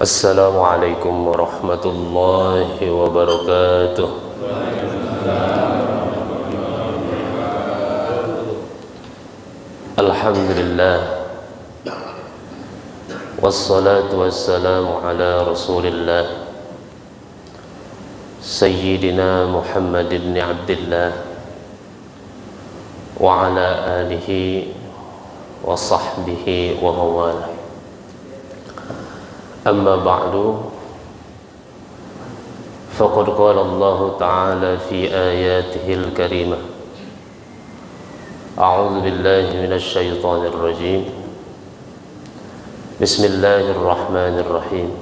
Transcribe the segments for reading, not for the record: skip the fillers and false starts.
Assalamualaikum warahmatullahi wabarakatuh. Alhamdulillah, wassalatu wassalamu ala rasulillah Sayyidina Muhammad ibn Abdillah wa ala alihi wa sahbihi wa mawalah. Amma ba'du, faqad qala Allah Ta'ala fi ayatihil karimah, a'udzu billahi minasy syaithanir rajim. Bismillahirrahmanirrahim.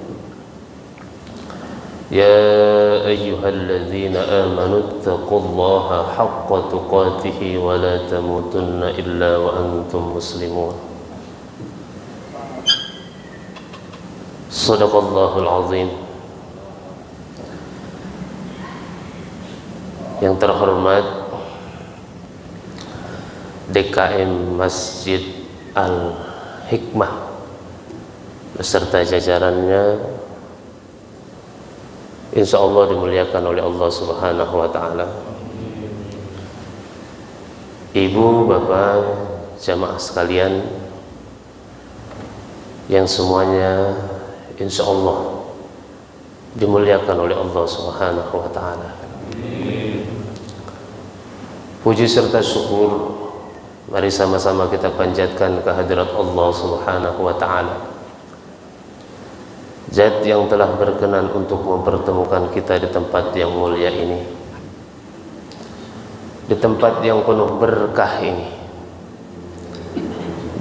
Ya ayyuhalladzina amanu taqullaha haqqa tuqatih wa la tamutunna illa wa antum muslimun. Shadaqallahul azim. Yang terhormat DKM Masjid Al-Hikmah beserta jajarannya, insya Allah dimuliakan oleh Allah Subhanahu wa Ta'ala. Ibu, bapak, jamaah sekalian yang semuanya insya Allah dimuliakan oleh Allah Subhanahu wa Ta'ala. Puji serta syukur mari sama-sama kita panjatkan kehadirat Allah Subhanahu wa Ta'ala, Zat yang telah berkenan untuk mempertemukan kita di tempat yang mulia ini, di tempat yang penuh berkah ini,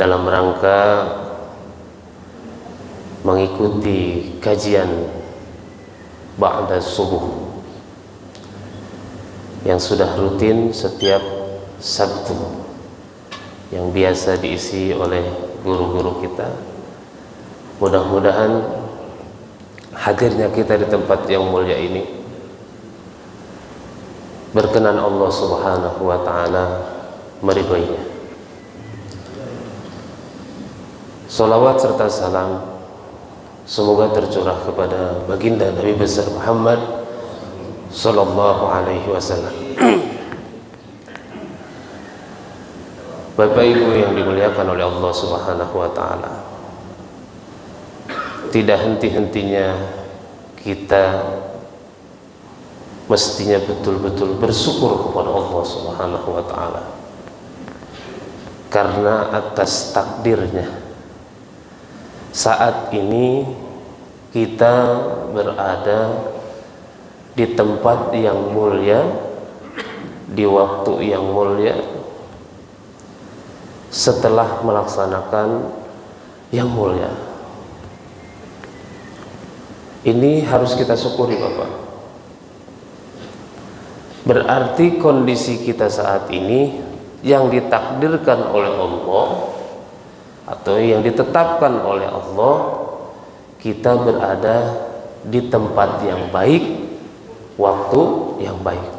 dalam rangka mengikuti kajian ba'da subuh yang sudah rutin setiap Sabtu, yang biasa diisi oleh guru-guru kita. Mudah-mudahan hadirnya kita di tempat yang mulia ini berkenan Allah Subhanahu wa Ta'ala meridhoinya. Salawat serta salam semoga tercurah kepada baginda Nabi besar Muhammad sallallahu alaihi wasallam. Bapak Ibu yang dimuliakan oleh Allah Subhanahu wa Ta'ala, tidak henti-hentinya kita mestinya betul-betul bersyukur kepada Allah Subhanahu wa Ta'ala, karena atas takdirnya saat ini kita berada di tempat yang mulia, di waktu yang mulia, setelah melaksanakan yang mulia. Ini harus kita syukuri, Bapak. Berarti kondisi kita saat ini yang ditakdirkan oleh Allah atau yang ditetapkan oleh Allah, kita berada di tempat yang baik, waktu yang baik.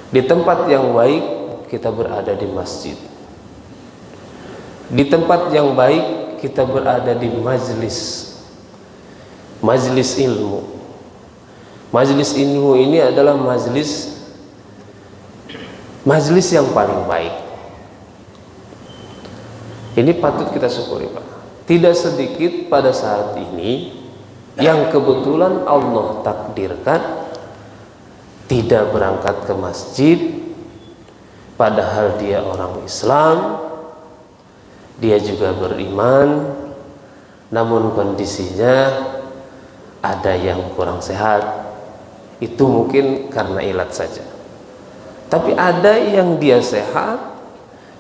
Di tempat yang baik kita berada di masjid. Di tempat yang baik kita berada di majlis ilmu. Majlis ilmu ini adalah majlis yang paling baik. Ini patut kita syukuri, Pak. Tidak sedikit pada saat ini yang kebetulan Allah takdirkan tidak berangkat ke masjid, padahal dia orang Islam, dia juga beriman, namun kondisinya ada yang kurang sehat. Itu mungkin karena ilat saja. Tapi ada yang dia sehat,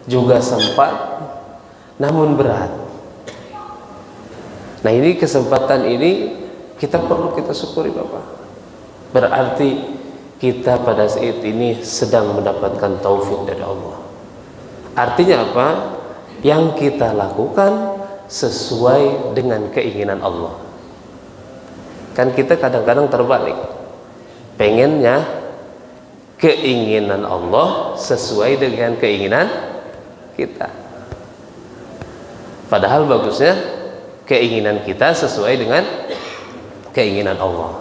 juga sempat, namun berat. Nah, ini kesempatan ini kita perlu kita syukuri, Bapak. Berarti kita pada saat ini sedang mendapatkan taufik dari Allah. Artinya apa? Yang kita lakukan sesuai dengan keinginan Allah. Kan kita kadang-kadang terbalik, pengennya keinginan Allah sesuai dengan keinginan kita. Padahal bagusnya keinginan kita sesuai dengan keinginan Allah.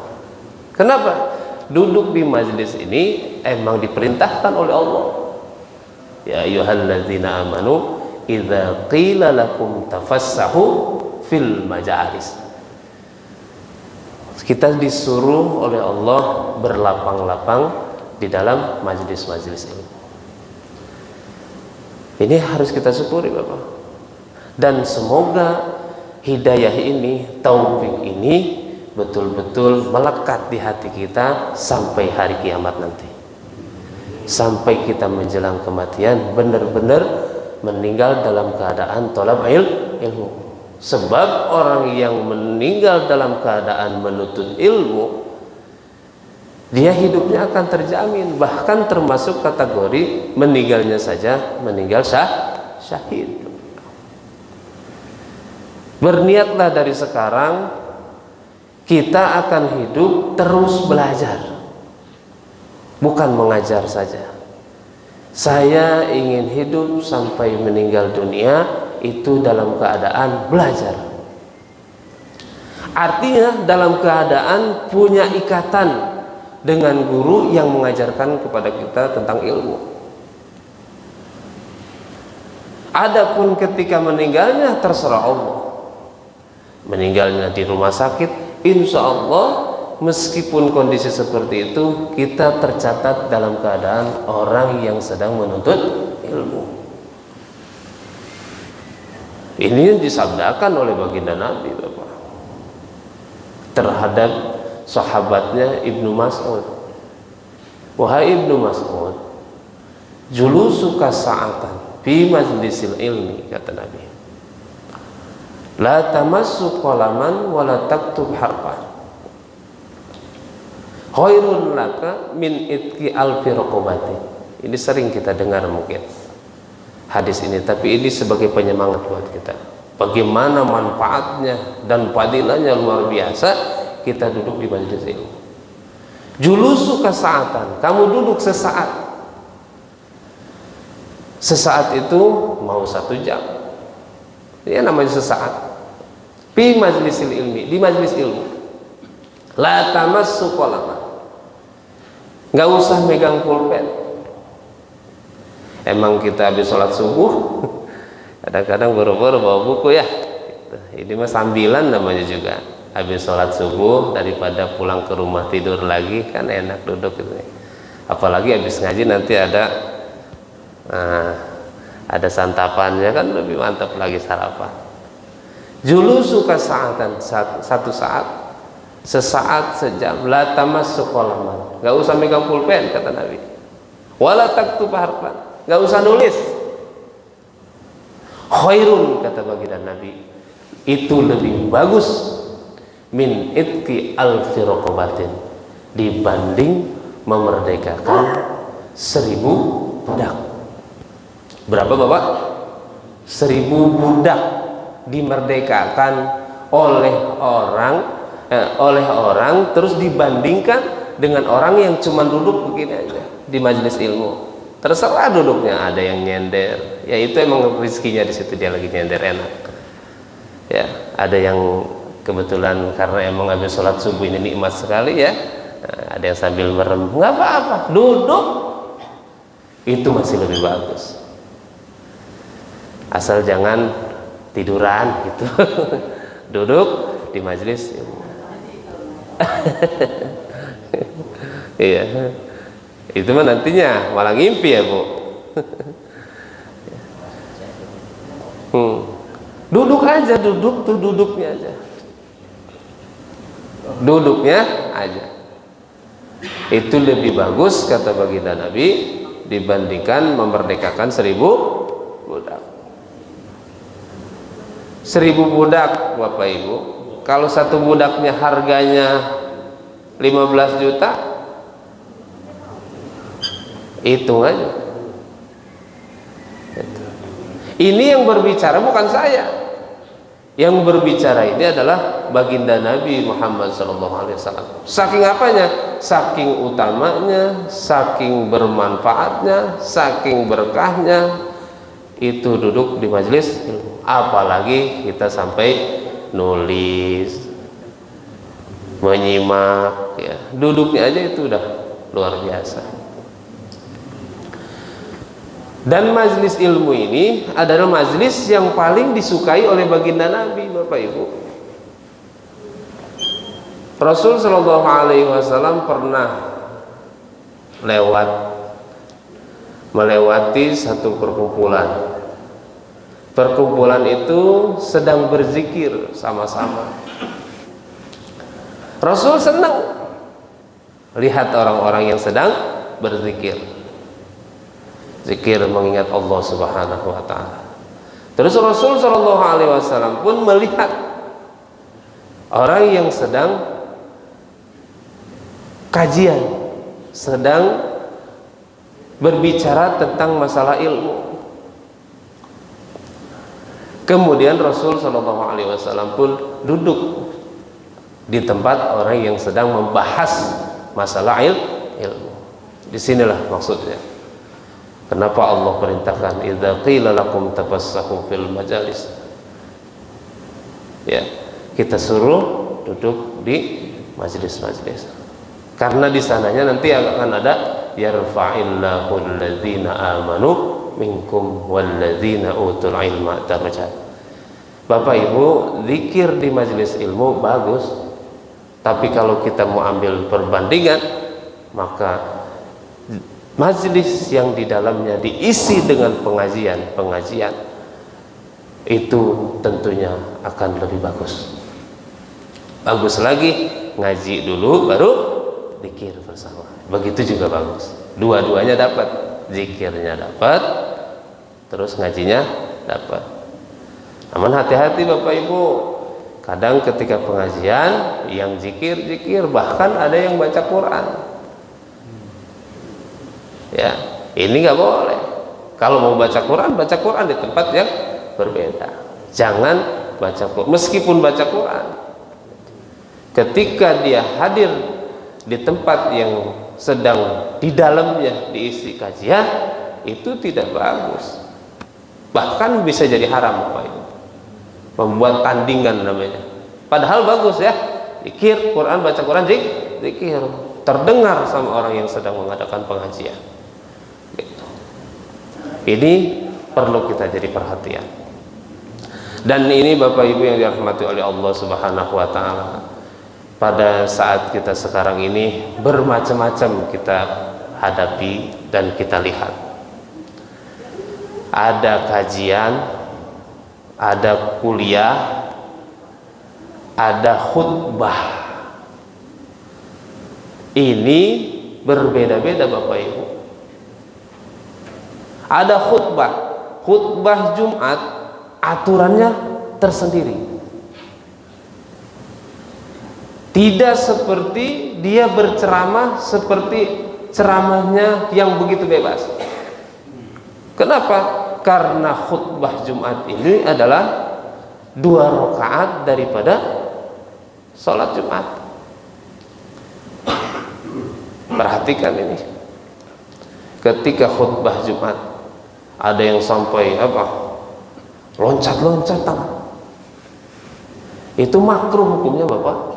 Kenapa? Duduk di majelis ini emang diperintahkan oleh Allah. Ya ayyuhalladzina amanu idza qila lakum tafassahu fil majalis. Kita disuruh oleh Allah berlapang-lapang di dalam majelis-majelis ini. Ini harus kita syukuri Bapak. Dan semoga hidayah ini, taufik ini betul-betul melekat di hati kita sampai hari kiamat nanti. Sampai kita menjelang kematian benar-benar meninggal dalam keadaan thalab ilmu. Sebab orang yang meninggal dalam keadaan menuntut ilmu, dia hidupnya akan terjamin, bahkan termasuk kategori meninggalnya saja meninggal syahid. Berniatlah dari sekarang kita akan hidup terus belajar, bukan mengajar saja. Saya ingin hidup sampai meninggal dunia itu dalam keadaan belajar. Artinya dalam keadaan punya ikatan dengan guru yang mengajarkan kepada kita tentang ilmu. Adapun ketika meninggalnya terserah Allah. Meninggalnya di rumah sakit, insya Allah meskipun kondisi seperti itu, kita tercatat dalam keadaan orang yang sedang menuntut ilmu. Ini disabdakan oleh baginda Nabi Bapak terhadap sahabatnya Ibnu Mas'ud. Wahai Ibnu Mas'ud, julusuka sa'atan fi majlisil ilmi, kata Nabi, la tamassu qalaman wa la taktub harfan khairun laka min itqi alfi raqabati. Ini sering kita dengar mungkin hadis ini, tapi ini sebagai penyemangat buat kita. Bagaimana manfaatnya dan fadilahnya luar biasa kita duduk di majelis ilmu. Julusuka sa'atan, kamu duduk sesaat. Sesaat itu mau 1 jam. Ya namanya sesaat. Fi majlisil ilmi, di majelis ilmu. La tamassu qalaman. Enggak usah megang pulpen. Emang kita habis sholat subuh kadang-kadang buru-buru bawa buku ya. Ini mah sambilan namanya juga. Habis sholat subuh daripada pulang ke rumah tidur lagi, kan enak duduk gitu. Apalagi habis ngaji nanti ada santapannya, kan lebih mantap lagi sarapan. Julusuka sa'atan, 1 saat, sesaat, sejam, la tamassu qalaman, enggak usah megang pulpen, kata Nabi. Wala taktub harfan, enggak usah nulis. Khairun, kata baginda Nabi, itu lebih bagus min itqi alfi raqabatin, dibanding memerdekakan 1000 budak. Berapa Bapak? 1000 budak dimerdekakan oleh orang terus dibandingkan dengan orang yang cuma duduk begini aja di majelis ilmu. Terserah duduknya, ada yang nyender, ya itu emang rezekinya di situ, dia lagi nyender enak. Ya, ada yang kebetulan karena emang habis sholat subuh ini nikmat sekali ya, ada yang sambil merem, nggak apa-apa, duduk itu masih lebih bagus, asal jangan tiduran gitu. Duduk di majelis ilmu. Iya, itu mah nantinya malah ngimpi ya Bu. Duduk aja, duduk tuh, duduknya aja, duduknya aja itu lebih bagus, kata baginda Nabi, dibandingkan memerdekakan 1000 budak. 1000 budak Bapak Ibu, kalau satu budaknya harganya 15 juta, hitung aja. Ini yang berbicara bukan saya, yang berbicara ini adalah baginda Nabi Muhammad SAW. Saking apanya? Saking utamanya, saking bermanfaatnya, saking berkahnya itu duduk di majelis ilmu. Apalagi kita sampai nulis, menyimak, ya. Duduknya aja itu udah luar biasa. Dan majlis ilmu ini adalah majlis yang paling disukai oleh baginda Nabi, Bapak Ibu. Rasul Shallallahu Alaihi Wasallam pernah melewati satu perkumpulan. Perkumpulan itu sedang berzikir sama-sama. Rasul senang lihat orang-orang yang sedang berzikir, zikir mengingat Allah Subhanahu wa Ta'ala. Terus Rasul Shallallahu Alaihi Wasallam pun melihat orang yang sedang kajian, sedang berbicara tentang masalah ilmu. Kemudian Rasul Shallallahu Alaihi Wasallam pun duduk di tempat orang yang sedang membahas masalah ilmu. Disinilah maksudnya. Kenapa Allah perintahkan idza qila lakum tafassahu fil majalis. Ya, kita suruh duduk di majelis-majelis. Karena di sananya nanti akan ada yarfa'illahu alladzina amanu minkum walladzina utul ilma darajat. Bapak Ibu, zikir di majelis ilmu bagus, tapi kalau kita mau ambil perbandingan, maka majelis yang di dalamnya diisi dengan pengajian itu tentunya akan lebih bagus. Bagus lagi ngaji dulu baru zikir bersama. Begitu juga bagus. Dua-duanya dapat, zikirnya dapat, terus ngajinya dapat. Namun hati-hati Bapak Ibu, kadang ketika pengajian yang zikir, bahkan ada yang baca Quran. Ya, ini nggak boleh. Kalau mau baca Quran di tempat yang berbeda. Jangan baca Quran, meskipun baca Quran. Ketika dia hadir di tempat yang sedang di dalamnya diisi kajian, itu tidak bagus. Bahkan bisa jadi haram Bapak Ibu. Membuat tandingan namanya. Padahal bagus ya. Zikir, Quran, baca Quran, zikir. Terdengar sama orang yang sedang mengadakan pengajian. Gitu. Ini perlu kita jadi perhatian. Dan ini Bapak Ibu yang dirahmati oleh Allah Subhanahu wa Ta'ala. Pada saat kita sekarang ini bermacam-macam kita hadapi dan kita lihat. Ada kajian, ada kuliah, ada khutbah. Ini berbeda-beda Bapak Ibu. Ada khutbah Jumat, aturannya tersendiri. Tidak seperti dia berceramah seperti ceramahnya yang begitu bebas. Kenapa? Karena khutbah Jumat ini adalah 2 rakaat daripada sholat Jumat. Perhatikan ini. Ketika khutbah Jumat ada yang sampai loncat-loncat tangan. Itu makruh hukumnya Bapak.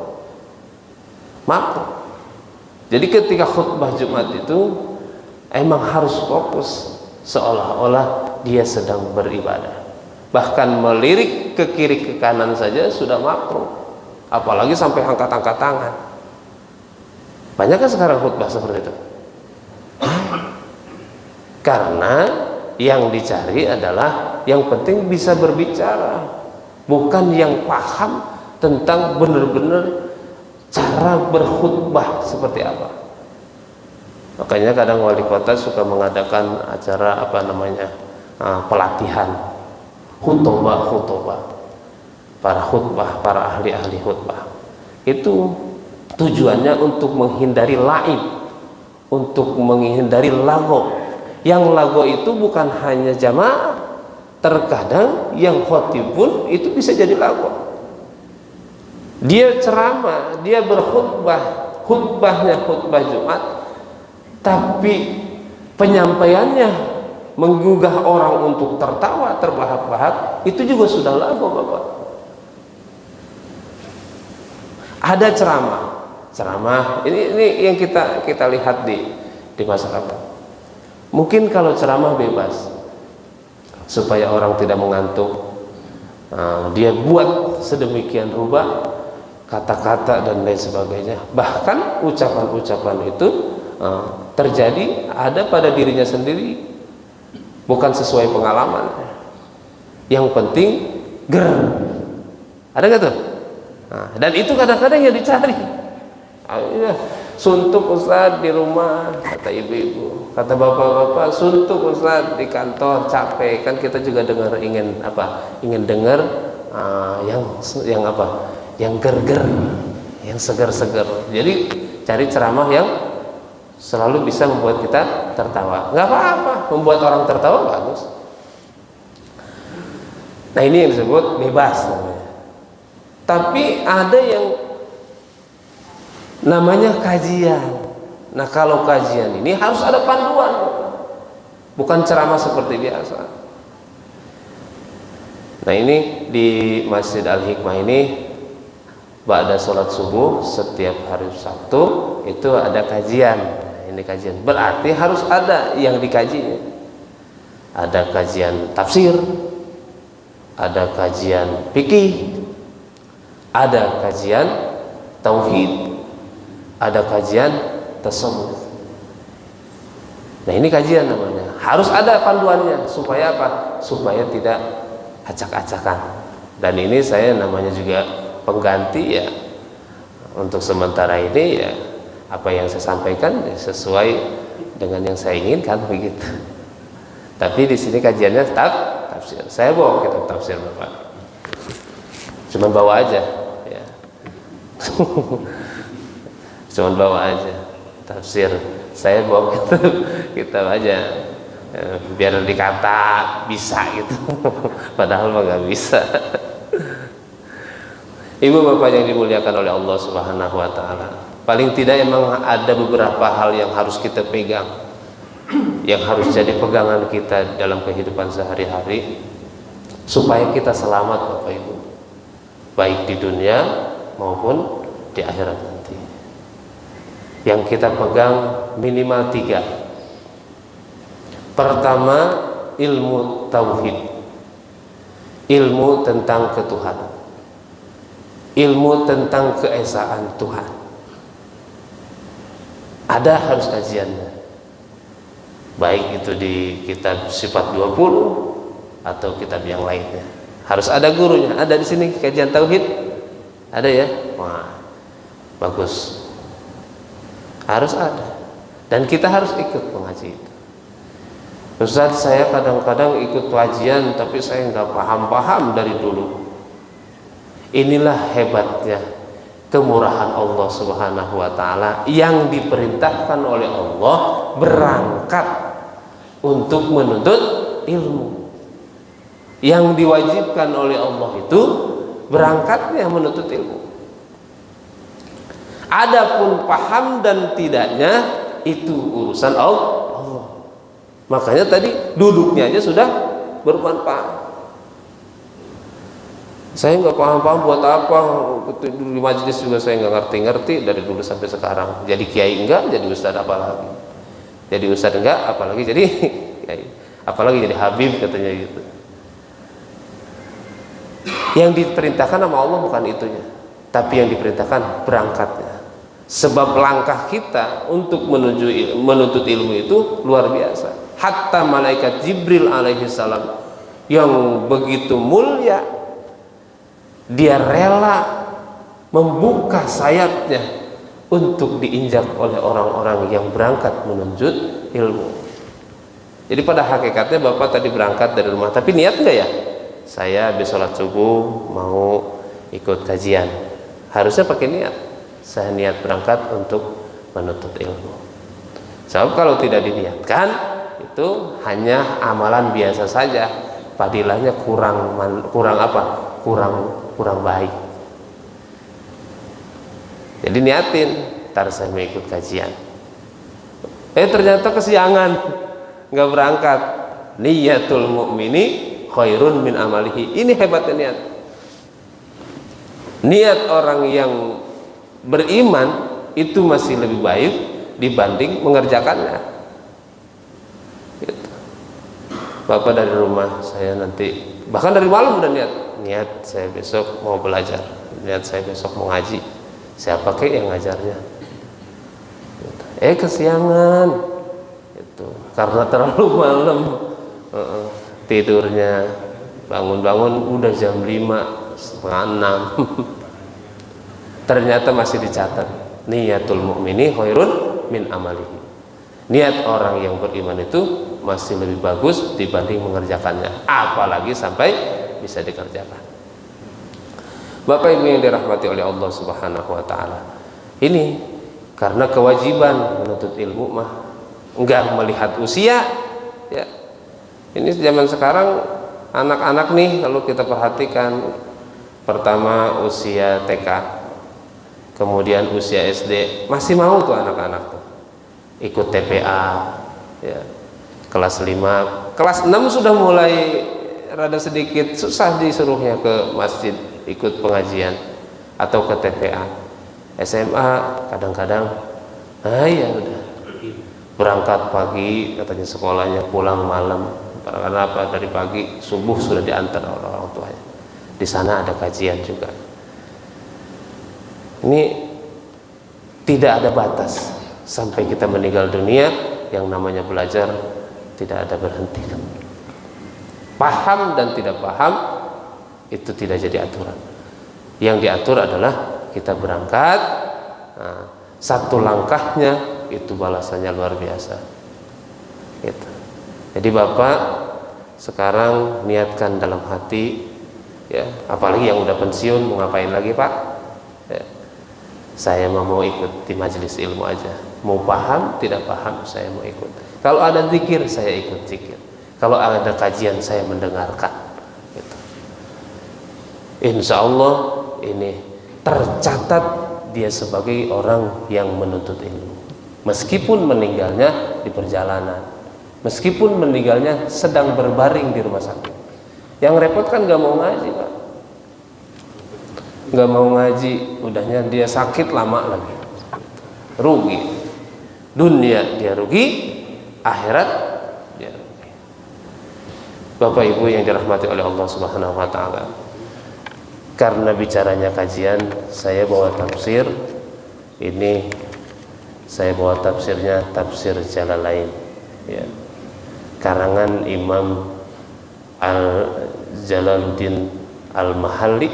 Makruh. Jadi ketika khutbah Jumat itu emang harus fokus, seolah-olah dia sedang beribadah. Bahkan melirik ke kiri ke kanan saja sudah makruh, apalagi sampai angkat-angkat tangan. Banyak kan sekarang khutbah seperti itu? Karena yang dicari adalah yang penting bisa berbicara, bukan yang paham tentang benar-benar cara berkhutbah seperti apa. Makanya kadang wali kota suka mengadakan acara pelatihan khutbah, para ahli khutbah. Itu tujuannya untuk menghindari laib, untuk menghindari lago. Yang lago itu bukan hanya jamaah, terkadang yang khotib pun itu bisa jadi lago. Dia ceramah, dia berkhutbah, khutbahnya khutbah Jumat, tapi penyampaiannya menggugah orang untuk tertawa, terbahak-bahak, itu juga sudah lagu Bapak. Ada ceramah ini yang kita lihat di masyarakat. Mungkin kalau ceramah bebas supaya orang tidak mengantuk, dia buat sedemikian rupa kata-kata dan lain sebagainya. Bahkan ucapan-ucapan itu terjadi ada pada dirinya sendiri, bukan sesuai pengalaman. Yang penting ada nggak tuh? Dan itu kadang-kadang yang dicari. Suntuk Ustaz di rumah, kata ibu-ibu, kata bapak-bapak, suntuk Ustaz di kantor, capek. Kan kita juga dengar ingin dengar yang apa? Yang ger-ger, yang segar-segar. Jadi cari ceramah yang selalu bisa membuat kita tertawa. Nggak apa-apa, membuat orang tertawa bagus. Nah, ini yang disebut bebas namanya. Tapi ada yang namanya kajian. Nah, kalau kajian ini harus ada panduan, bukan ceramah seperti biasa. Nah, ini di Masjid Al-Hikmah ini ba'da sholat subuh setiap hari Sabtu itu ada kajian. Nah, ini kajian berarti harus ada yang dikaji. Ada kajian tafsir, ada kajian fikih, ada kajian tauhid, ada kajian tasawuf. Nah, ini kajian namanya. Harus ada panduannya supaya apa? Supaya tidak acak-acakan. Dan ini saya namanya juga pengganti ya. Untuk sementara ini ya apa yang saya sampaikan sesuai dengan yang saya inginkan begitu. Tapi di sini kajiannya tetap tafsir. Saya bawa kitab tafsir Bapak. Cuman bawa aja ya. Cuman bawa aja tafsir. Saya bawa kitab aja biar dikata bisa gitu. Padahal mah nggak bisa. Ibu bapak yang dimuliakan oleh Allah Subhanahu wa taala, paling tidak emang ada beberapa hal yang harus kita pegang, yang harus jadi pegangan kita dalam kehidupan sehari-hari supaya kita selamat Bapak Ibu, baik di dunia maupun di akhirat nanti. Yang kita pegang minimal 3. Pertama, ilmu tauhid, ilmu tentang ketuhanan, ilmu tentang keesaan Tuhan. Ada harus kajiannya, baik itu di kitab Sifat 20 atau kitab yang lainnya. Harus ada gurunya. Ada di sini kajian tauhid? Ada ya? Wah, bagus. Harus ada. Dan kita harus ikut mengaji itu. Ustaz, saya kadang-kadang ikut kajian tapi saya nggak paham-paham dari dulu. Inilah hebatnya kemurahan Allah Subhanahu wa taala yang diperintahkan oleh Allah berangkat untuk menuntut ilmu. Yang diwajibkan oleh Allah itu berangkatnya menuntut ilmu. Adapun paham dan tidaknya itu urusan Allah. Makanya tadi duduknya aja sudah bermanfaat. Saya nggak paham-paham buat apa di majelis juga saya nggak ngerti-ngerti dari dulu sampai sekarang. Jadi kiai enggak, jadi ustadz apalagi. Jadi ustadz enggak, apalagi jadi kiai. Apalagi jadi habib katanya gitu. Yang diperintahkan sama Allah bukan itunya, tapi yang diperintahkan berangkatnya. Sebab langkah kita untuk menuntut ilmu itu luar biasa. Hatta malaikat Jibril alaihi salam yang begitu mulia, dia rela membuka sayapnya untuk diinjak oleh orang-orang yang berangkat menuntut ilmu. Jadi pada hakikatnya Bapak tadi berangkat dari rumah, tapi niat enggak ya? Saya habis sholat subuh mau ikut kajian. Harusnya pakai niat. Saya niat berangkat untuk menuntut ilmu. Sebab kalau tidak diniatkan, itu hanya amalan biasa saja. Fadilahnya kurang apa? Kurang baik. Jadi niatin, ntar saya mau ikut kajian. Ternyata kesiangan, nggak berangkat. Niyatul mu'mini khairun min amalihi. Ini hebatnya niat. Niat orang yang beriman itu masih lebih baik dibanding mengerjakannya. Gitu. Bapak dari rumah saya nanti, bahkan dari malam udah niat saya besok mau belajar, niat saya besok mau ngaji. Siapa kek yang ngajarnya? Gitu. Kesiangan, itu karena terlalu malam tidurnya, bangun-bangun udah jam 5, setengah 6. Ternyata masih dicatat niatul mu'mini khairun min amalihi. Niat orang yang beriman itu masih lebih bagus dibanding mengerjakannya, apalagi sampai bisa dikerjakan. Bapak Ibu yang dirahmati oleh Allah Subhanahu wa taala, ini karena kewajiban menuntut ilmu mah enggak melihat usia ya. Ini zaman sekarang anak-anak nih kalau kita perhatikan, pertama usia TK, kemudian usia SD, masih mau tuh anak-anak tuh ikut TPA ya. Kelas 5, kelas 6 sudah mulai rada sedikit susah disuruhnya ke masjid ikut pengajian atau ke TPA. SMA kadang-kadang ya udah berangkat pagi katanya sekolahnya, pulang malam. Karena apa? Dari pagi subuh sudah diantar oleh orang tuanya. Di sana ada kajian juga. Ini tidak ada batas sampai kita meninggal dunia. Yang namanya belajar tidak ada berhenti. Paham dan tidak paham itu tidak jadi aturan. Yang diatur adalah kita berangkat, satu langkahnya itu balasannya luar biasa. Gitu. Jadi Bapak sekarang niatkan dalam hati ya, apalagi yang udah pensiun mau ngapain lagi Pak? Ya, saya mau ikut di majelis ilmu aja. Mau paham tidak paham saya mau ikut. Kalau ada zikir saya ikut zikir. Kalau ada kajian saya mendengarkan. Gitu. Insya Allah ini tercatat dia sebagai orang yang menuntut ilmu, meskipun meninggalnya di perjalanan, meskipun meninggalnya sedang berbaring di rumah sakit. Yang repot kan gak mau ngaji Pak, gak mau ngaji, udahnya dia sakit lama lagi, rugi dunia, dia rugi akhirat, dia rugi. Bapak Ibu yang dirahmati oleh Allah Subhanahu wa taala, karena bicaranya kajian, saya bawa tafsir ini, saya bawa tafsirnya tafsir Jalalain ya, karangan Imam Jalaluddin Al-Mahalli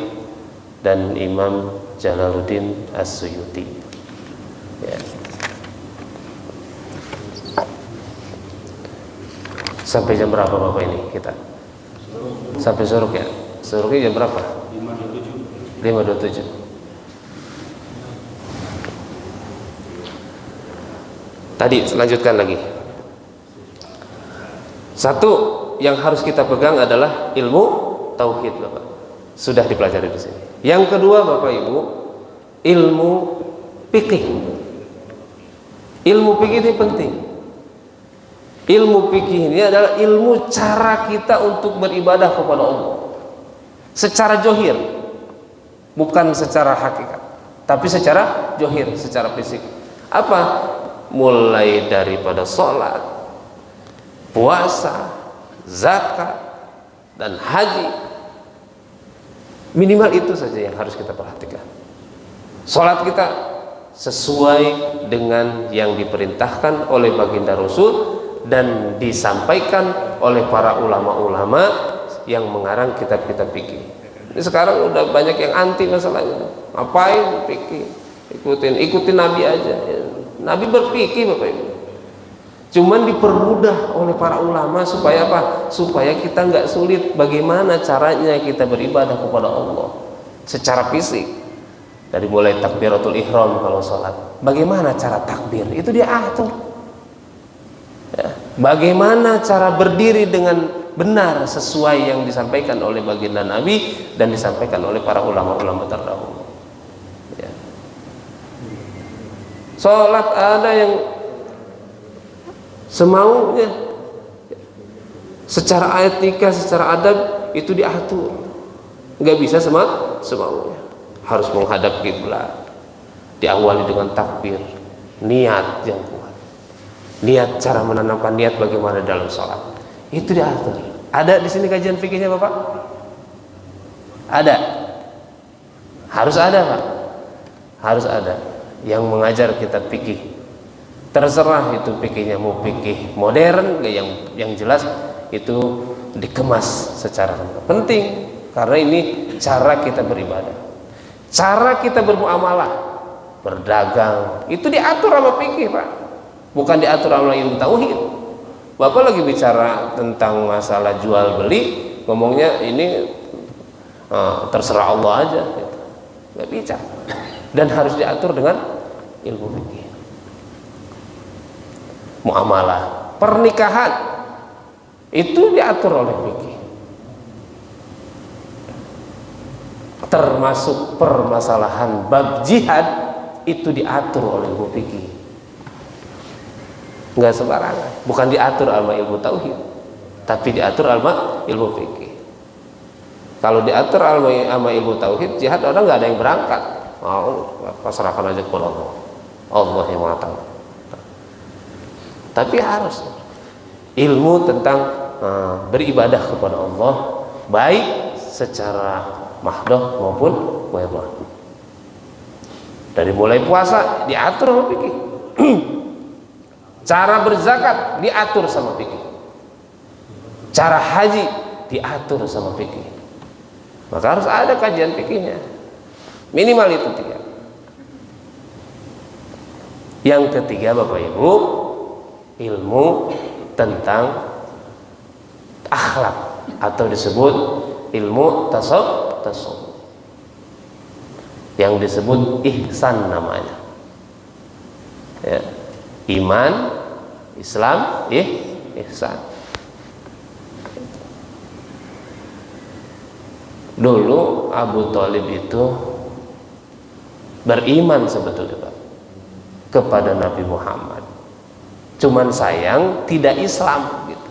dan Imam Jalaluddin As-Suyuti ya. Sampai jam berapa Bapak ini kita? Sampai suruk ya? Suruknya jam berapa? 5.27. Tadi selanjutkan lagi. Satu yang harus kita pegang adalah ilmu tauhid Bapak. Sudah dipelajari di sini. Yang kedua Bapak Ibu, ilmu fikih. Ilmu fikih ini penting. Ilmu fikih ini adalah ilmu cara kita untuk beribadah kepada Allah secara johir, bukan secara hakikat, tapi secara johir, secara fisik. Apa? Mulai daripada sholat, puasa, zakat, dan haji. Minimal itu saja yang harus kita perhatikan. Sholat kita sesuai dengan yang diperintahkan oleh baginda Rasul dan disampaikan oleh para ulama-ulama yang mengarang kitab-kitab fikih. Ini sekarang udah banyak yang anti masalahnya. Ngapain fikih? Ikutin Nabi aja. Nabi berfikih Bapak Ibu. Cuman dipermudah oleh para ulama supaya apa? Supaya kita nggak sulit bagaimana caranya kita beribadah kepada Allah secara fisik. Dari mulai takbiratul ihram kalau sholat, bagaimana cara takbir? Itu dia atur. Ya. Bagaimana cara berdiri dengan benar sesuai yang disampaikan oleh baginda Nabi dan disampaikan oleh para ulama-ulama terdahulu. Ya. Sholat ada yang semaunya, secara etika, secara adab itu diatur. Nggak bisa semaunya. Harus menghadap kiblat, diawali dengan takbir, niat yang kuat, niat, cara menanamkan niat bagaimana dalam sholat, itu diatur. Ada di sini kajian fikihnya Bapak? Ada? Harus ada Pak? Harus ada yang mengajar kita fikih. Terserah itu fikihnya mau fikih modern, yang jelas itu dikemas secara penting, karena ini cara kita beribadah, cara kita bermuamalah, berdagang, itu diatur sama fikih Pak, bukan diatur sama ilmu tauhid. Bapak lagi bicara tentang masalah jual beli, ngomongnya ini terserah Allah aja gitu. Nggak bicara, dan harus diatur dengan ilmu fikih. Muamalah, pernikahan, itu diatur oleh fikih, termasuk permasalahan bab jihad itu diatur oleh ilmu fikih. Nggak sembarangan, bukan diatur sama ilmu tauhid, tapi diatur sama ilmu fikih. Kalau diatur sama ilmu tauhid, jihad orang nggak ada yang berangkat, pasrahkan aja kepada Allah, Allah yang mengatakan. Tapi harus ilmu tentang beribadah kepada Allah, baik secara mahdoh maupun ghair mahdoh. Dari mulai puasa diatur sama fikih, cara berzakat diatur sama fikih, cara haji diatur sama fikih. Maka harus ada kajian fikihnya, minimal itu 3. Yang ketiga Bapak Ibu, ilmu tentang akhlak atau disebut ilmu tasawuf, yang disebut ihsan namanya, ya. Iman, Islam, ihsan. Dulu Abu Thalib itu beriman sebetulnya Pak kepada Nabi Muhammad, cuman sayang tidak Islam gitu.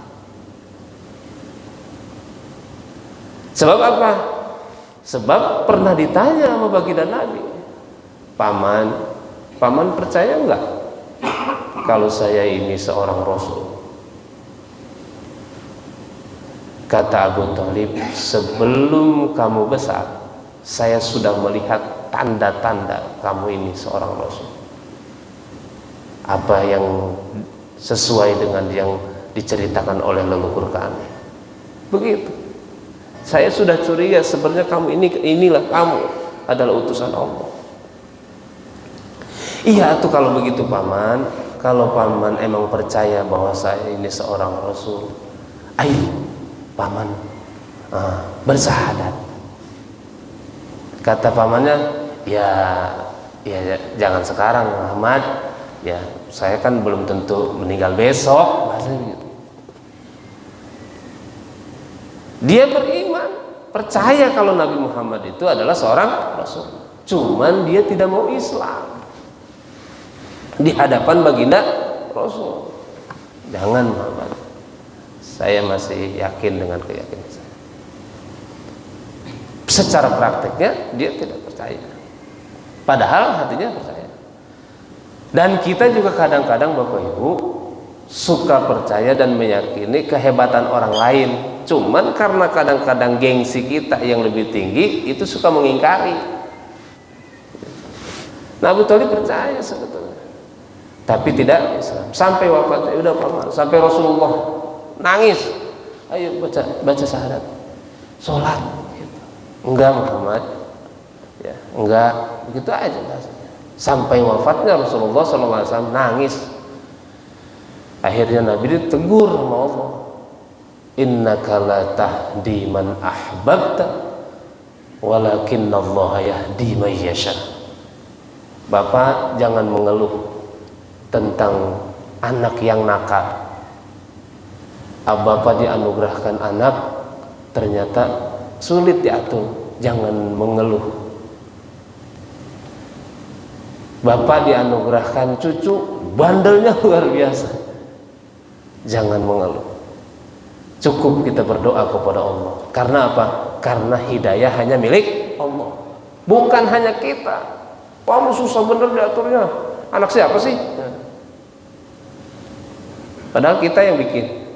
Sebab apa? Sebab pernah ditanya sama baginda Nabi, paman percaya enggak kalau saya ini seorang Rasul? Kata Abu Thalib, sebelum kamu besar saya sudah melihat tanda-tanda kamu ini seorang Rasul. Apa yang sesuai dengan yang diceritakan oleh leluhur kami. Begitu. Saya sudah curiga sebenarnya kamu inilah kamu adalah utusan Allah. Iya tuh kalau begitu paman, kalau paman emang percaya bahwa saya ini seorang Rasul, ayo paman bersahadat. Kata pamannya, ya jangan sekarang Muhammad, ya saya kan belum tentu meninggal besok, bahasanya gitu. Dia beriman, percaya kalau Nabi Muhammad itu adalah seorang Rasul, cuman dia tidak mau Islam di hadapan baginda Rasul. Jangan Muhammad, saya masih yakin dengan keyakinan saya. Secara prakteknya dia tidak percaya, padahal hatinya percaya. Dan kita juga kadang-kadang Bapak Ibu suka percaya dan meyakini kehebatan orang lain, cuman karena kadang-kadang gengsi kita yang lebih tinggi itu suka mengingkari. Nah, Abu Thalib percaya sebetulnya, tapi tidak Islam sampai wafatnya. Udah paman, sampai Rasulullah nangis, ayo baca syahadat, sholat gitu. Enggak Muhammad, ya enggak, begitu aja bahasanya. Sampai wafatnya Rasulullah SAW nangis. Akhirnya Nabi ditegur sama Allah, innaka la tahdi man ahbabta walakinnallaha yahdi man yasha. Bapak jangan mengeluh tentang anak yang nakal. Bapak dianugerahkan anak ternyata sulit diatur, jangan mengeluh. Bapak dianugerahkan cucu bandelnya luar biasa, jangan mengeluh. Cukup kita berdoa kepada Allah. Karena apa? Karena hidayah hanya milik Allah, bukan hanya kita. Kamu susah bener diaturnya. Anak siapa sih? Padahal kita yang bikin.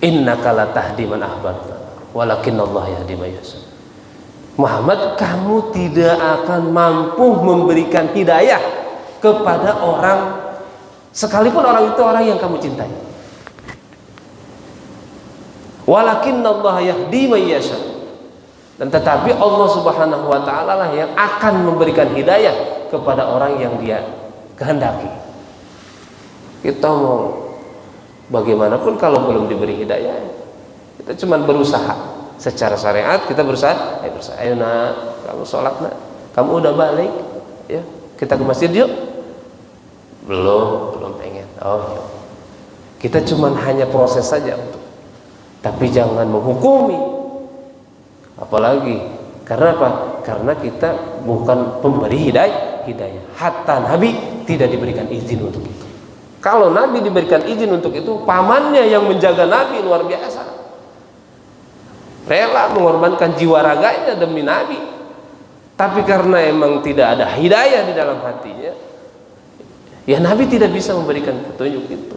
Innaka la tahdi man ahbabta, walakinallahu yahdi man yasha. Muhammad, kamu tidak akan mampu memberikan hidayah kepada orang, sekalipun orang itu orang yang kamu cintai. Walakinallahu yahdi man yasha. Dan tetapi Allah Subhanahu wa taala lah yang akan memberikan hidayah kepada orang yang Dia kehendaki. Kita mau bagaimanapun kalau belum diberi hidayah, kita cuma berusaha secara syariat. Kita berusaha, ayo nak, kamu sholat nak, kamu udah balik, ya kita ke masjid yuk. Belum pengen. Oh yuk. Kita cuma hanya proses saja untuk, tapi jangan menghukumi. Apalagi karena apa? Karena kita bukan pemberi hidayah. Hatta Nabi tidak diberikan izin untuk itu. Kalau Nabi diberikan izin untuk itu, pamannya yang menjaga Nabi luar biasa, rela mengorbankan jiwa raganya demi Nabi. Tapi karena emang tidak ada hidayah di dalam hatinya, ya Nabi tidak bisa memberikan petunjuk itu.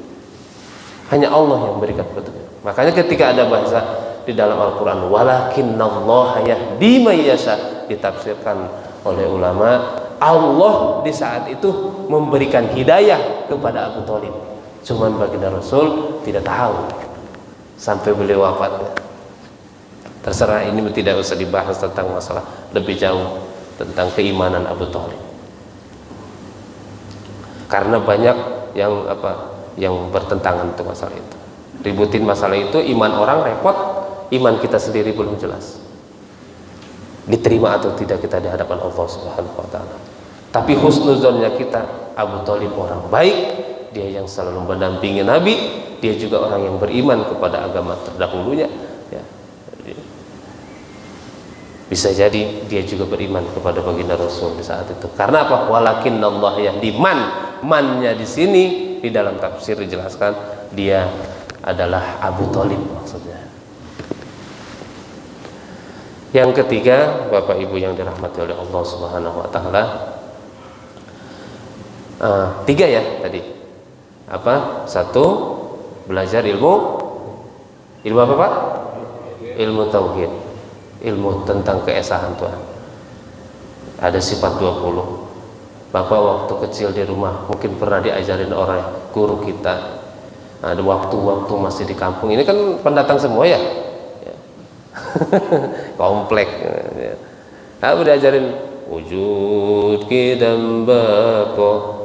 Hanya Allah yang memberikan petunjuk. Makanya ketika ada bahasa di dalam Al-Quran, walakinnallaha yahdi man yasha, ditafsirkan oleh ulama, Allah di saat itu memberikan hidayah kepada Abu Thalib. Cuman baginda Rasul tidak tahu sampai beliau wafatnya. Terserah, ini tidak usah dibahas tentang masalah lebih jauh tentang keimanan Abu Thalib. Karena banyak yang bertentangan untuk masalah itu. Ributin masalah itu, iman orang repot, iman kita sendiri belum jelas. Diterima atau tidak kita di hadapan Allah Subhanahu wa taala. Tapi husnuzonnya kita, Abu Thalib orang baik, dia yang selalu mendampingi Nabi, dia juga orang yang beriman kepada agama terdahulunya, ya. Bisa jadi dia juga beriman kepada baginda Rasul di saat itu. Karena apa? Walakinnallaha yahdi mannya di sini di dalam tafsir dijelaskan dia adalah Abu Thalib maksudnya. Yang ketiga, Bapak Ibu yang dirahmati oleh Allah Subhanahu wa taala, tiga ya tadi. Apa? Satu, belajar ilmu apa Pak? Ilmu tauhid, ilmu tentang keesaan Tuhan. Ada sifat 20. Bapak waktu kecil di rumah mungkin pernah diajarin oleh guru kita. Ada waktu-waktu masih di kampung, ini kan pendatang semua ya. Komplek ya. Aku diajarin wujud kidam bako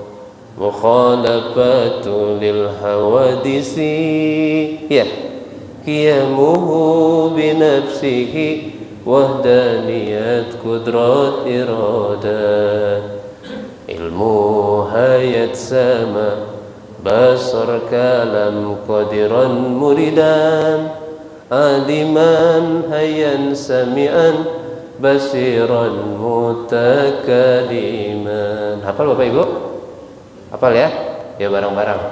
mukhalafatu lil hawadisi, ya qiyamuhu binafsihi wahdaniyat kudrat iradat, ilmu hayat sama basar kalam qadiran muridan, aliman hayyan sami'an basiran mutakaliman. Hafal Bapak Ibu? Hafal ya? Ya bareng-bareng.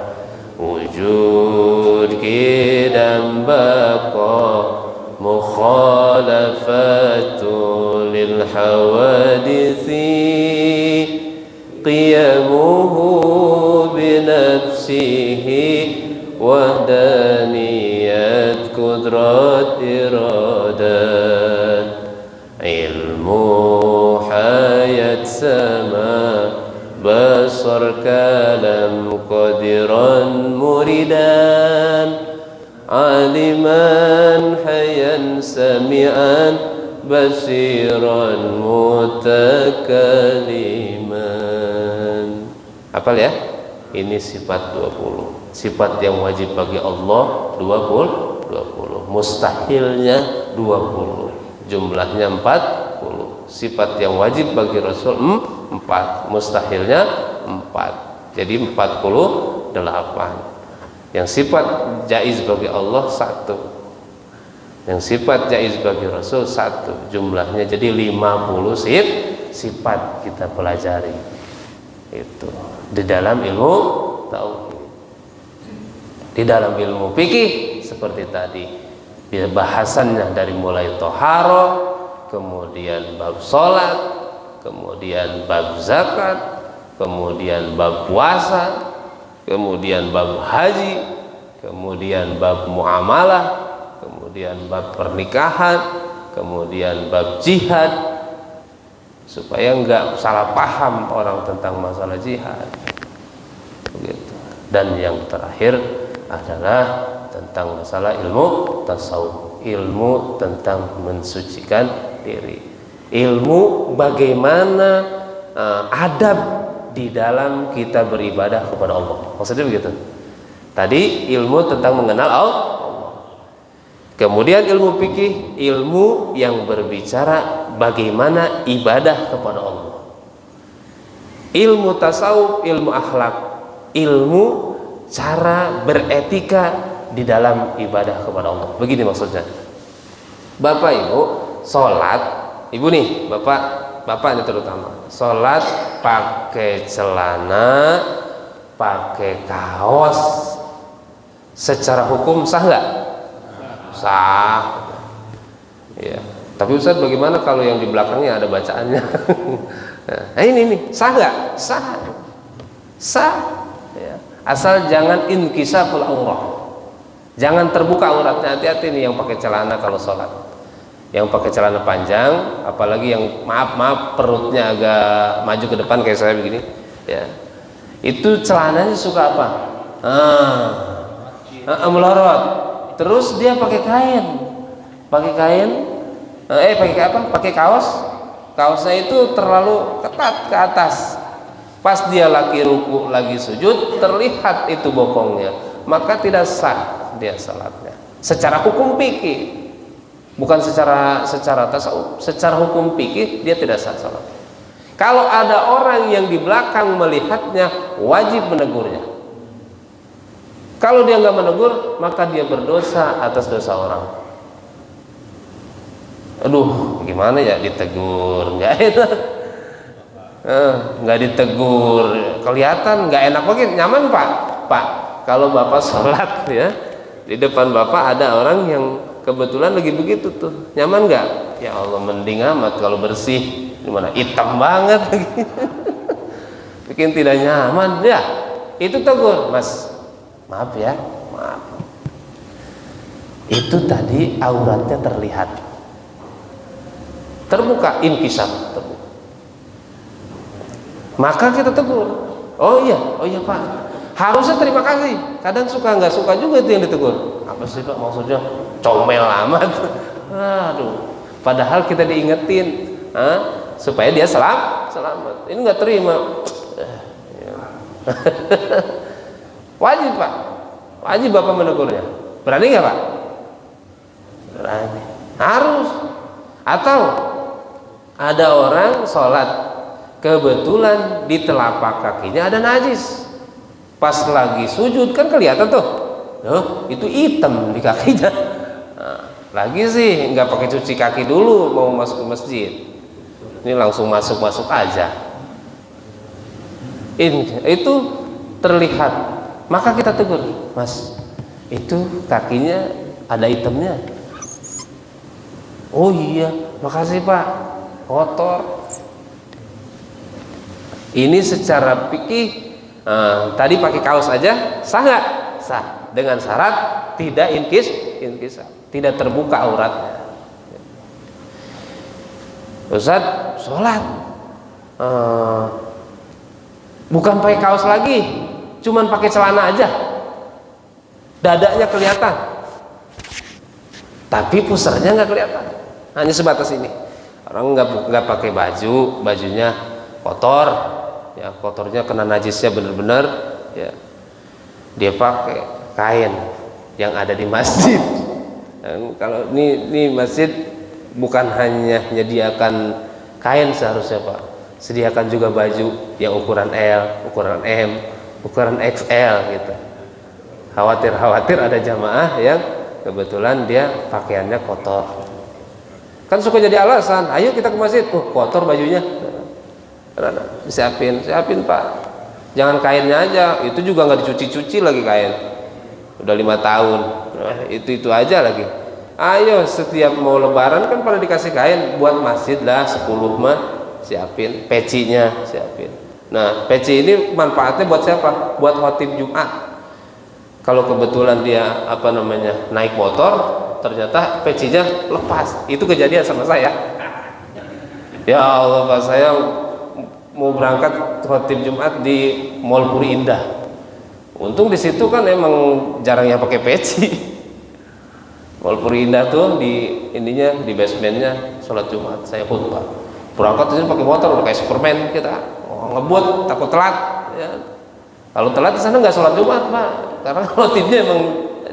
Wujud kidam baqa mukhalafatu lil hawadisi, qiyamuhu binafsihi wahdaniyat kudrat iradat, ilmu hayat sama basar kalam qadiran muridan, aliman hayyan sami'an basiran mutakaliman. Hafal ya? Ini sifat 20. Sifat yang wajib bagi Allah 20. Mustahilnya 20. Jumlahnya 40. Sifat yang wajib bagi Rasul 4. Mustahilnya 4. Jadi 48. Yang sifat jaiz bagi Allah 1. Yang sifat jaiz bagi Rasul 1. Jumlahnya jadi 50 sifat kita pelajari. Itu di dalam ilmu tauhid. Di dalam ilmu fikih seperti tadi, bahasannya dari mulai toharo, kemudian bab sholat, kemudian bab zakat, kemudian bab puasa, kemudian bab haji, kemudian bab muamalah, kemudian bab pernikahan, kemudian bab jihad, supaya enggak salah paham orang tentang masalah jihad begitu. Dan yang terakhir adalah tentang masalah ilmu tasawuf, ilmu tentang mensucikan diri, ilmu bagaimana adab di dalam kita beribadah kepada Allah. Maksudnya begitu. Tadi ilmu tentang mengenal Allah. Kemudian ilmu fikih, ilmu yang berbicara bagaimana ibadah kepada Allah. Ilmu tasawuf, ilmu akhlak, ilmu cara beretika di dalam ibadah kepada Allah. Begini maksudnya. Bapak Ibu sholat, Ibu nih, Bapak ini terutama, sholat pakai celana, pakai kaos, secara hukum sah nggak? Sah. Ya. Tapi Ustaz, bagaimana kalau yang di belakangnya ada bacaannya? Nah ini nih, sah nggak? Sah. Sah. Ya. Asal jangan inkisaful aurah. Jangan terbuka auratnya. Hati-hati nih yang pakai celana kalau sholat. Yang pakai celana panjang, apalagi yang maaf perutnya agak maju ke depan kayak saya begini, ya. Itu celananya suka apa? Melorot. Terus dia pakai kain. Pakai apa? Pakai kaos. Kaosnya itu terlalu ketat ke atas. Pas dia lagi ruku, lagi sujud, terlihat itu bokongnya. Maka tidak sah dia salatnya. Secara hukum fikih, bukan secara tasawuf, secara hukum fikih dia tidak sah salat. Kalau ada orang yang di belakang melihatnya, wajib menegurnya. Kalau dia nggak menegur, maka dia berdosa atas dosa orang. Aduh, gimana ya ditegur? Nggak enak. Nggak ditegur, kelihatan nggak enak banget. Nyaman Pak, kalau Bapak sholat ya, di depan Bapak ada orang yang kebetulan lagi begitu tuh, nyaman nggak? Ya Allah, mending amat kalau bersih. Gimana? Hitam banget bikin tidak nyaman ya. Itu tegur, Mas, maaf ya, maaf, itu tadi auratnya terlihat, terbuka, inkisaf, terbuka. Maka kita tegur, oh iya Pak, harusnya terima kasih. Kadang suka nggak suka juga itu yang ditegur. Apa sih Pak maksudnya? Comel amat. Aduh, padahal kita diingetin supaya dia selamat. Ini nggak terima. Wajib Pak, wajib Bapak menegurnya. Berani nggak Pak? Berani, harus. Atau ada orang sholat, kebetulan di telapak kakinya ada najis. Pas lagi sujud kan kelihatan tuh, itu hitam di kakinya. Lagi sih nggak pakai cuci kaki dulu mau masuk ke masjid, ini langsung masuk aja. Itu terlihat, maka kita tegur, Mas, itu kakinya ada hitamnya. Oh iya, makasih Pak, kotor. Ini secara fikih, tadi pakai kaos aja sah nggak? Sah, dengan syarat tidak inkisaf, tidak terbuka auratnya. Ustaz, sholat bukan pakai kaos lagi, cuman pakai celana aja, dadanya kelihatan, tapi pusernya nggak kelihatan, hanya sebatas ini. Orang nggak pakai baju, bajunya kotor, ya kotornya kena najisnya benar-benar, ya dia pakai kain yang ada di masjid. Dan kalau ini masjid bukan hanya menyediakan kain seharusnya Pak, sediakan juga baju yang ukuran L, ukuran M, ukuran XL gitu. Khawatir ada jamaah yang kebetulan dia pakaiannya kotor. Kan suka jadi alasan, ayo kita ke masjid, kotor bajunya. Siapin Pak, jangan kainnya aja, itu juga nggak dicuci-cuci lagi kain, udah 5 tahun, itu aja lagi. Ayo setiap mau lebaran kan pada dikasih kain, buat masjid lah 10 mah siapin, pecinya siapin. Nah peci ini manfaatnya buat siapa? Buat khotib Jumat. Kalau kebetulan dia naik motor, ternyata pecinya lepas, itu kejadian sama saya. Ya Allah Pak, saya mau berangkat khotib Jumat di Mall Puri Indah. Untung di situ kan emang jarang yang pakai peci. Mall Puri Indah tuh di basementnya sholat Jumat, saya khutbah. Berangkat di sini pakai motor udah kayak Superman kita, ngebut takut telat. Ya. Kalau telat di sana nggak sholat Jumat Pak, karena khotibnya emang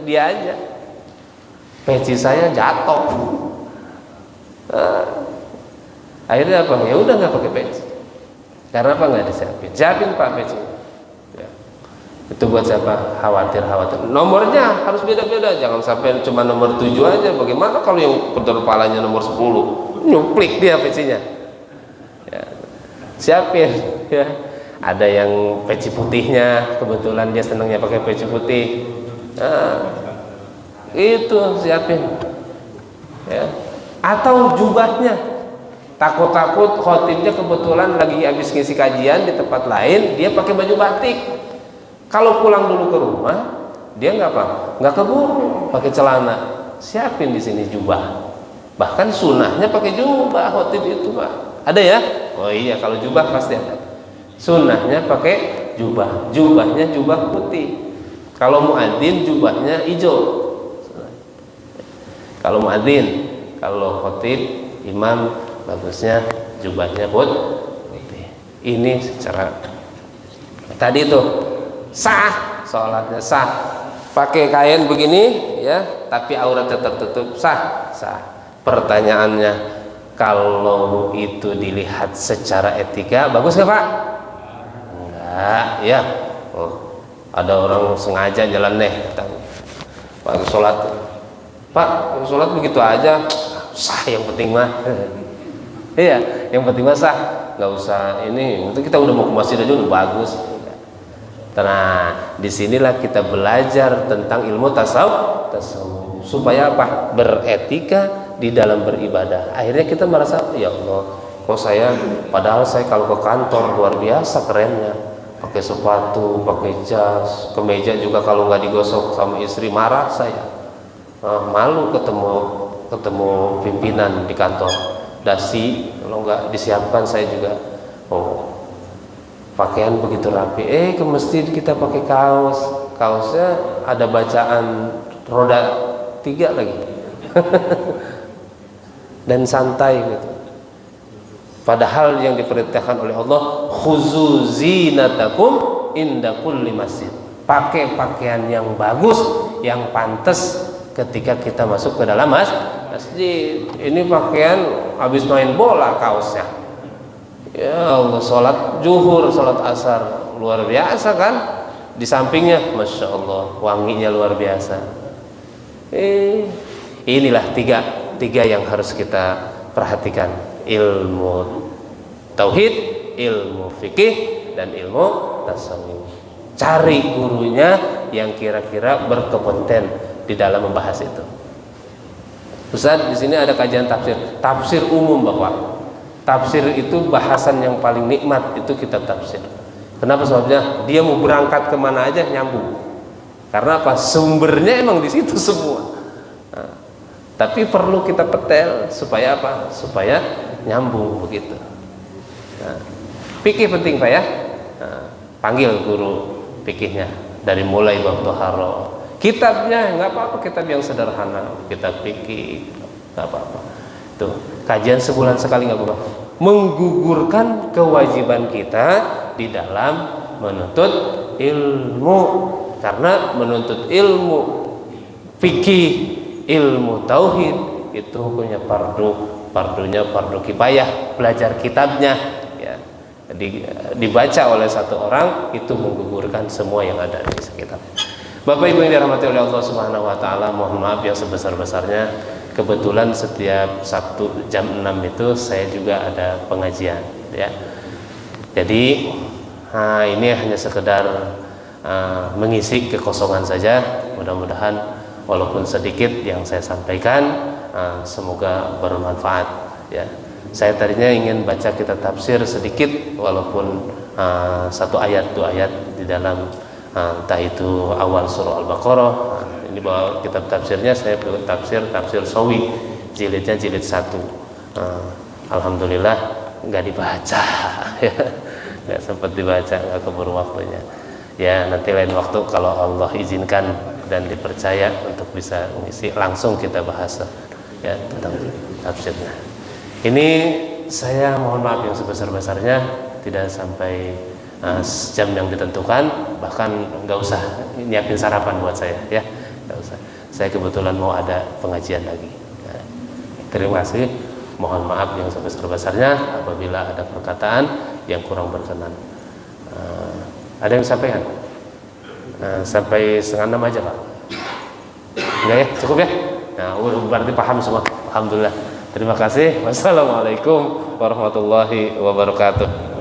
dia aja. Peci saya jatuh. Akhirnya apa? Ya udah nggak pakai peci. Karena apa? Nggak disiapin. Siapin Pak peci. Itu buat siapa? Khawatir. Nomornya harus beda-beda, jangan sampai cuma nomor 7 aja. Bagaimana kalau yang kedua kepalanya nomor 10? Nyuplik dia pecinya. Ya. Siapin ya. Ada yang peci putihnya, kebetulan dia senangnya pakai peci putih. Nah, itu siapin. Ya. Atau jubahnya. Takut-takut khotibnya kebetulan lagi habis ngisi kajian di tempat lain, dia pakai baju batik. Kalau pulang dulu ke rumah, dia nggak keburu pakai celana. Siapin di sini jubah. Bahkan sunahnya pakai jubah khotib itu Pak. Ada ya? Oh iya, kalau jubah pasti ada. Sunahnya pakai jubah. Jubahnya jubah putih. Kalau muadzin jubahnya hijau. Kalau muadzin, kalau khotib, imam bagusnya jubahnya putih. Ini secara tadi tuh sah, sholatnya sah, pakai kain begini ya, tapi auratnya tertutup, sah. Pertanyaannya, kalau itu dilihat secara etika bagus nggak Pak? Enggak ya. Ada orang sengaja jalan Pak sholat begitu aja, sah yang penting mah. Iya, yang penting mah sah, nggak usah ini. Itu kita udah mau ke masjid aja udah bagus. Nah, disinilah kita belajar tentang ilmu tasawuf supaya apa? Beretika di dalam beribadah. Akhirnya kita merasa, ya Allah, kok padahal saya kalau ke kantor luar biasa kerennya, pakai sepatu, pakai jas, kemeja juga kalau nggak digosok sama istri marah saya. Malu ketemu pimpinan di kantor. Dasi kalau nggak disiapkan saya juga. Pakaian begitu rapi, ke masjid kita pakai kaosnya ada bacaan roda 3 lagi. Dan santai gitu. Padahal yang diperintahkan oleh Allah, khuzu zinatakum inda kulli masjid. Pakai pakaian yang bagus, yang pantas ketika kita masuk ke dalam masjid. Ini pakaian habis main bola kaosnya. Ya Allah, sholat zuhur, sholat asar luar biasa kan, di sampingnya Masya Allah wanginya luar biasa. Inilah tiga yang harus kita perhatikan: ilmu tauhid, ilmu fikih, dan ilmu tasawuf. Cari gurunya yang kira-kira berkompeten di dalam membahas itu. Ustaz, di sini ada kajian tafsir umum Bapak. Tafsir itu bahasan yang paling nikmat, itu kitab tafsir. Kenapa? Sebabnya dia mau berangkat kemana aja nyambung. Karena apa? Sumbernya emang di situ semua. Nah, tapi perlu kita petel supaya apa? Supaya nyambung begitu. Nah, fikih penting Pak ya. Nah, panggil guru fikihnya dari mulai bab Toharo. Kitabnya nggak apa-apa, kitab yang sederhana, kitab fikih nggak apa-apa. Tuh, kajian sebulan sekali nggak apa-apa. Menggugurkan kewajiban kita di dalam menuntut ilmu. Karena menuntut ilmu fikih, ilmu tauhid itu hukumnya fardunya fardu kifayah. Belajar kitabnya ya, dibaca oleh satu orang itu menggugurkan semua yang ada di sekitar. Bapak Ibu yang dirahmati oleh Allah Subhanahu wa taala, mohon maaf yang sebesar-besarnya. Kebetulan setiap Sabtu jam 6 itu saya juga ada pengajian ya. Jadi ini hanya sekedar mengisi kekosongan saja. Mudah-mudahan walaupun sedikit yang saya sampaikan, semoga bermanfaat ya. Saya tadinya ingin baca kitab tafsir sedikit, walaupun satu ayat dua ayat di dalam entah itu awal surah Al-Baqarah. Ini bawa kitab tafsirnya, saya tafsir Sawi, jilidnya jilid 1. Alhamdulillah nggak dibaca ya, nggak sempat dibaca, nggak keburu waktunya ya. Nanti lain waktu kalau Allah izinkan dan dipercaya untuk bisa mengisi, langsung kita bahas ya tentang tafsirnya. Ini saya mohon maaf yang sebesar-besarnya, tidak sampai jam yang ditentukan, bahkan nggak usah nyiapin sarapan buat saya ya, nggak usah. Saya kebetulan mau ada pengajian lagi. Nah, terima kasih. Mohon maaf yang sebesar-besarnya apabila ada perkataan yang kurang berkenan. Ada yang sampaikan? Sampai 5:30 aja Pak. Enggak ya? Cukup ya? Nah, berarti paham semua. Alhamdulillah. Terima kasih. Wassalamualaikum warahmatullahi wabarakatuh.